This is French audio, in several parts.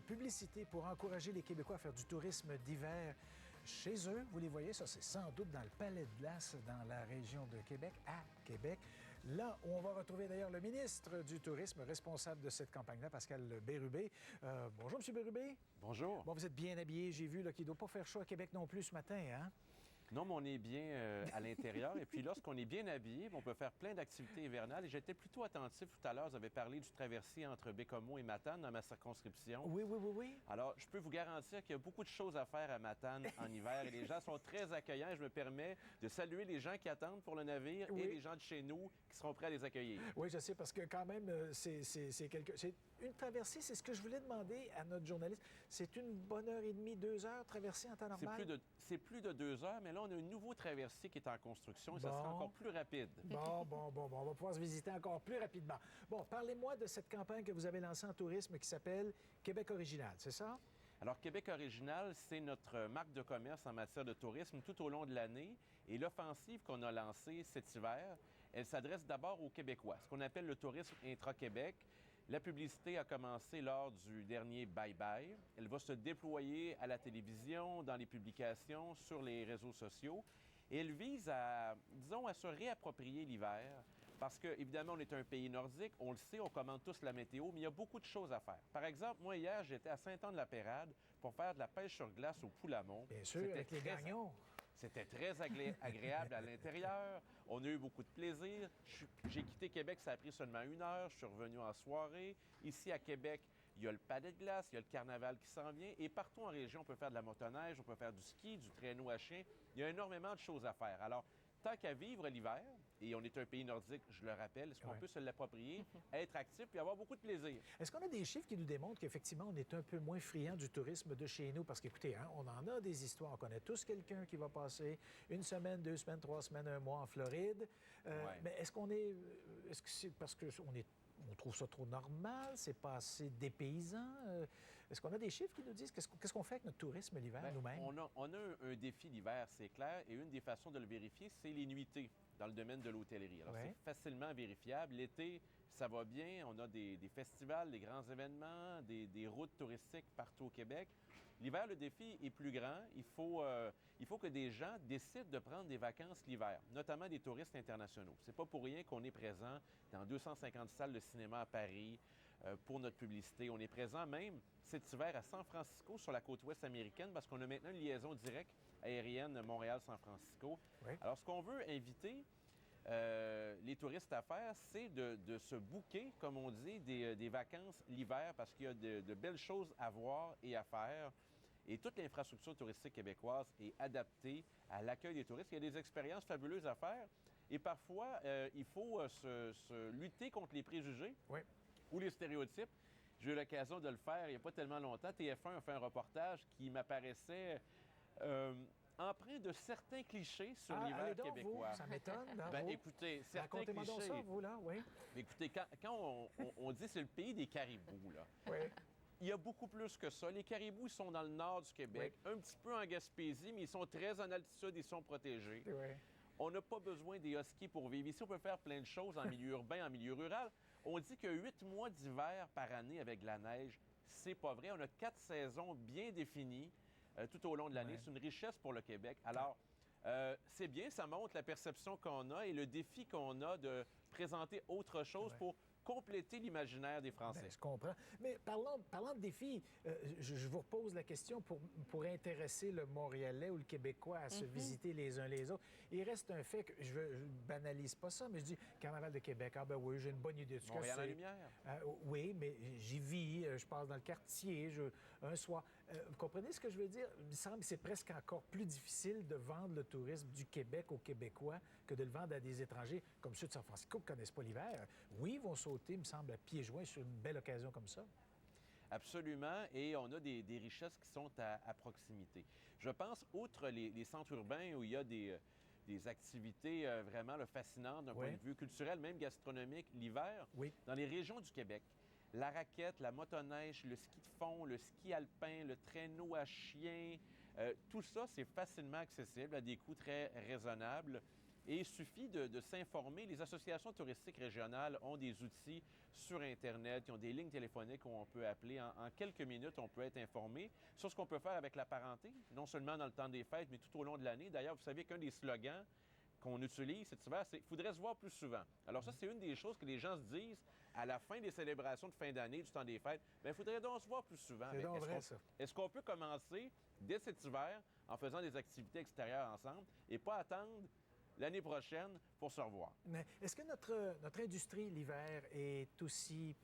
publicité pour encourager les Québécois à faire du tourisme d'hiver chez eux. Vous les voyez, ça, c'est sans doute dans le Palais de Glace, dans la région de Québec, à Québec. Là où on va retrouver d'ailleurs le ministre du Tourisme responsable de cette campagne-là, Pascal Bérubé. Bonjour, M. Bérubé. Bonjour. Bon, vous êtes bien habillé. J'ai vu là, qu'il ne doit pas faire chaud à Québec non plus ce matin, hein? Non, mais on est bien à l'intérieur. Et puis lorsqu'on est bien habillé, on peut faire plein d'activités hivernales. Et j'étais plutôt attentif tout à l'heure. Vous avez parlé du traversier entre Bécomo et Matane dans ma circonscription. Oui. Alors, je peux vous garantir qu'il y a beaucoup de choses à faire à Matane en hiver. Et les gens sont très accueillants. Et je me permets de saluer les gens qui attendent pour le navire et les gens de chez nous qui seront prêts à les accueillir. Oui, je sais, parce que quand même, c'est une traversée. C'est ce que je voulais demander à notre journaliste. C'est une bonne heure et demie, 2 heures traversée en temps normal? C'est plus de 2 heures, mais là, on a un nouveau traversier qui est en construction et ça sera encore plus rapide. Bon. On va pouvoir se visiter encore plus rapidement. Bon, parlez-moi de cette campagne que vous avez lancée en tourisme qui s'appelle Québec original, c'est ça? Alors, Québec original, c'est notre marque de commerce en matière de tourisme tout au long de l'année. Et l'offensive qu'on a lancée cet hiver, elle s'adresse d'abord aux Québécois, ce qu'on appelle le tourisme intra-Québec. La publicité a commencé lors du dernier Bye Bye. Elle va se déployer à la télévision, dans les publications, sur les réseaux sociaux. Et elle vise à se réapproprier l'hiver. Parce que, évidemment, on est un pays nordique, on le sait, on commande tous la météo, mais il y a beaucoup de choses à faire. Par exemple, moi, hier, j'étais à Saint-Anne-de-la-Pérade pour faire de la pêche sur glace au Poulamont. Bien sûr, avec les gagnons. C'était très agréable à l'intérieur. On a eu beaucoup de plaisir. J'ai quitté Québec, ça a pris seulement 1 heure. Je suis revenu en soirée. Ici, à Québec, il y a le Palais de Glace, il y a le carnaval qui s'en vient. Et partout en région, on peut faire de la motoneige, on peut faire du ski, du traîneau à chien. Il y a énormément de choses à faire. Alors, tant qu'à vivre l'hiver, et on est un pays nordique, je le rappelle, est-ce qu'on peut se l'approprier, être actif puis avoir beaucoup de plaisir? Est-ce qu'on a des chiffres qui nous démontrent qu'effectivement, on est un peu moins friand du tourisme de chez nous? Parce qu'écoutez, on en a des histoires. On connaît tous quelqu'un qui va passer 1 semaine, 2 semaines, 3 semaines, 1 mois en Floride. Mais est-ce qu'on est... Est-ce que c'est parce qu'on trouve ça trop normal? C'est pas assez dépaysant? Est-ce qu'on a des chiffres qui nous disent qu'est-ce qu'on fait avec notre tourisme l'hiver nous-mêmes? On a un défi l'hiver, c'est clair, et une des façons de le vérifier, c'est les nuitées dans le domaine de l'hôtellerie. Alors, c'est facilement vérifiable. L'été, ça va bien. On a des festivals, des grands événements, des routes touristiques partout au Québec. L'hiver, le défi est plus grand. Il faut que des gens décident de prendre des vacances l'hiver, notamment des touristes internationaux. C'est pas pour rien qu'on est présent dans 250 salles de cinéma à Paris pour notre publicité. On est présent même cet hiver à San Francisco, sur la côte ouest américaine, parce qu'on a maintenant une liaison directe aérienne Montréal-San Francisco. Oui. Alors, ce qu'on veut inviter les touristes à faire, c'est de se booker, comme on dit, des vacances l'hiver, parce qu'il y a de belles choses à voir et à faire. Et toute l'infrastructure touristique québécoise est adaptée à l'accueil des touristes. Il y a des expériences fabuleuses à faire. Et parfois, il faut se lutter contre les préjugés ou les stéréotypes. J'ai eu l'occasion de le faire il n'y a pas tellement longtemps. TF1 a fait un reportage qui m'apparaissait empreint de certains clichés sur l'hiver québécois. Vous, ça m'étonne. Écoutez, certains clichés... Racontez-moi donc ça, vous, là, oui. Écoutez, quand on dit c'est le pays des caribous, là... Oui. Il y a beaucoup plus que ça. Les caribous, ils sont dans le nord du Québec, un petit peu en Gaspésie, mais ils sont très en altitude, ils sont protégés. Oui. On n'a pas besoin des huskies pour vivre. Ici, on peut faire plein de choses en milieu urbain, en milieu rural. On dit qu'il y a 8 mois d'hiver par année avec de la neige. C'est pas vrai. On a 4 saisons bien définies tout au long de l'année. C'est une richesse pour le Québec. Alors, c'est bien, ça montre la perception qu'on a et le défi qu'on a de présenter autre chose pour compléter l'imaginaire des Français. Bien, je comprends. Mais parlant de défis, je vous repose la question pour intéresser le Montréalais ou le Québécois à se visiter les uns les autres. Il reste un fait que je banalise pas ça, mais je dis Carnaval de Québec. Ah ben oui, j'ai une bonne idée. Montréal en lumière. Oui, mais j'y vis, je passe dans le quartier, un soir. Vous comprenez ce que je veux dire? Il me semble que c'est presque encore plus difficile de vendre le tourisme du Québec aux Québécois que de le vendre à des étrangers comme ceux de San Francisco qui ne connaissent pas l'hiver. Oui, ils vont sauter, me semble, à pieds joints sur une belle occasion comme ça. Absolument, et on a des richesses qui sont à proximité. Je pense, outre les centres urbains où il y a des activités vraiment fascinantes d'un point de vue culturel, même gastronomique, l'hiver, dans les régions du Québec, la raquette, la motoneige, le ski de fond, le ski alpin, le traîneau à chien, tout ça, c'est facilement accessible à des coûts très raisonnables. Et il suffit de s'informer. Les associations touristiques régionales ont des outils sur Internet, qui ont des lignes téléphoniques où on peut appeler. En quelques minutes, on peut être informé sur ce qu'on peut faire avec la parenté, non seulement dans le temps des fêtes, mais tout au long de l'année. D'ailleurs, vous savez qu'un des slogans qu'on utilise cet hiver, c'est « il faudrait se voir plus souvent ». Alors ça, c'est une des choses que les gens se disent à la fin des célébrations de fin d'année, du temps des fêtes. Bien, il faudrait donc se voir plus souvent. C'est donc vrai, ça. Est-ce qu'on peut commencer dès cet hiver en faisant des activités extérieures ensemble et pas attendre l'année prochaine pour se revoir? Mais est-ce que notre industrie l'hiver est aussi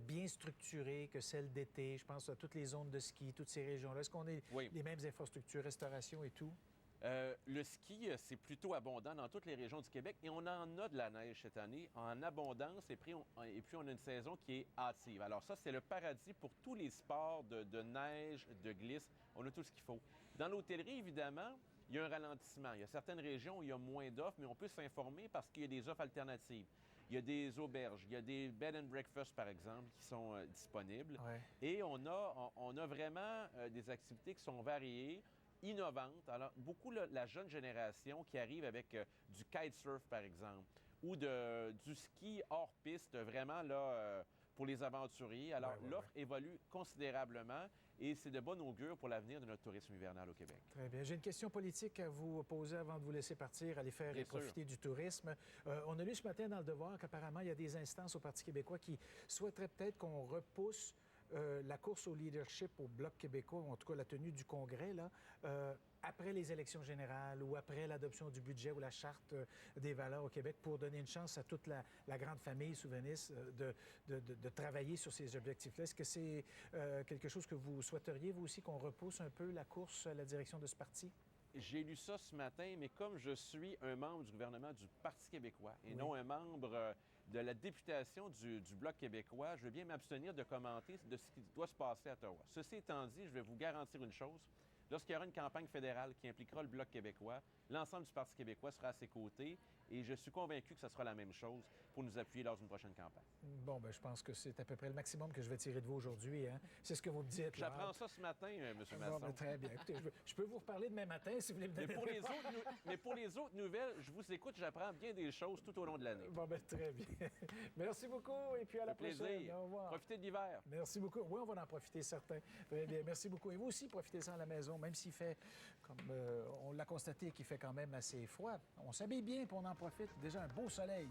bien structurée que celle d'été? Je pense à toutes les zones de ski, toutes ces régions-là. Est-ce qu'on a les mêmes infrastructures, restauration et tout? Le ski, c'est plutôt abondant dans toutes les régions du Québec et on en a de la neige cette année en abondance et puis on a une saison qui est hâtive. Alors ça, c'est le paradis pour tous les sports de neige, de glisse. On a tout ce qu'il faut. Dans l'hôtellerie, évidemment, il y a un ralentissement. Il y a certaines régions où il y a moins d'offres, mais on peut s'informer parce qu'il y a des offres alternatives. Il y a des auberges, il y a des bed and breakfast, par exemple, qui sont disponibles. Ouais. Et on a vraiment des activités qui sont variées, innovantes. Alors, beaucoup la jeune génération qui arrive avec du kitesurf, par exemple, ou du ski hors piste, vraiment là, pour les aventuriers. Alors, l'offre évolue considérablement et c'est de bon augure pour l'avenir de notre tourisme hivernal au Québec. Très bien. J'ai une question politique à vous poser avant de vous laisser partir, aller faire et profiter du tourisme. On a lu ce matin dans Le Devoir qu'apparemment, il y a des instances au Parti québécois qui souhaiteraient peut-être qu'on repousse la course au leadership au Bloc québécois, ou en tout cas la tenue du Congrès, là, après les élections générales ou après l'adoption du budget ou la charte des valeurs au Québec pour donner une chance à toute la grande famille souverainiste de travailler sur ces objectifs-là. Est-ce que c'est quelque chose que vous souhaiteriez, vous aussi, qu'on repousse un peu la course à la direction de ce parti? J'ai lu ça ce matin, mais comme je suis un membre du gouvernement du Parti québécois et non un membre de la députation du Bloc québécois, je veux bien m'abstenir de commenter de ce qui doit se passer à Ottawa. Ceci étant dit, je vais vous garantir une chose. Lorsqu'il y aura une campagne fédérale qui impliquera le Bloc québécois, l'ensemble du Parti québécois sera à ses côtés et je suis convaincu que ce sera la même chose pour nous appuyer lors d'une prochaine campagne. Bon, bien, je pense que c'est à peu près le maximum que je vais tirer de vous aujourd'hui. Hein? C'est ce que vous me dites. J'apprends ça ce matin, M. Masson. Bon, bien, très bien. Écoutez, je peux vous reparler demain matin si vous voulez me donner mais pour les autres nouvelles, je vous écoute, j'apprends bien des choses tout au long de l'année. Bon, bien, très bien. Merci beaucoup et puis à la prochaine. Plaisir. Au revoir. Profitez de l'hiver. Merci beaucoup. Oui, on va en profiter, certains. Très bien. Merci beaucoup. Et vous aussi, profitez-en à la maison, même s'il fait, comme on l'a constaté, qu'il fait quand même assez froid. On s'habille bien et on en profite. Déjà un beau soleil.